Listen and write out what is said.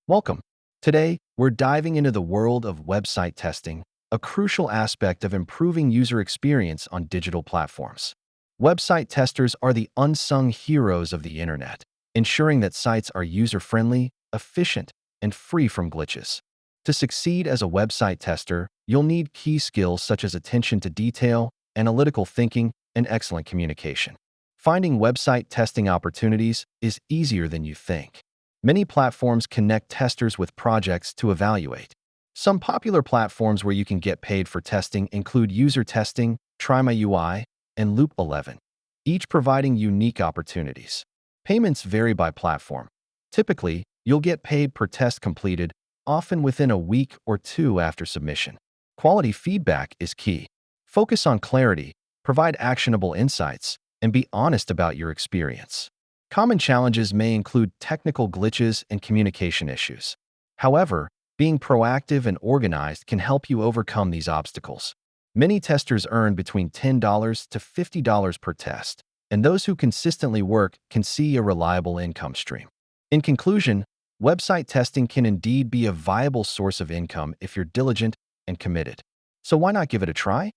Welcome. Today, we're diving into the world of website testing, a crucial aspect of improving user experience on digital platforms. Website testers are the unsung heroes of the internet, ensuring that sites are user-friendly, efficient, and free from glitches. To succeed as a website tester, you'll need key skills such as attention to detail, analytical thinking, and excellent communication. Finding website testing opportunities is easier than you think. Many platforms connect testers with projects to evaluate. Some popular platforms where you can get paid for testing include User Testing, TryMyUI, and Loop 11, each providing unique opportunities. Payments vary by platform. Typically, you'll get paid per test completed, often within a week or two after submission. Quality feedback is key. Focus on clarity, provide actionable insights, and be honest about your experience. Common challenges may include technical glitches and communication issues. However, being proactive and organized can help you overcome these obstacles. Many testers earn between $10 to $50 per test, and those who consistently work can see a reliable income stream. In conclusion, website testing can indeed be a viable source of income if you're diligent and committed. So why not give it a try?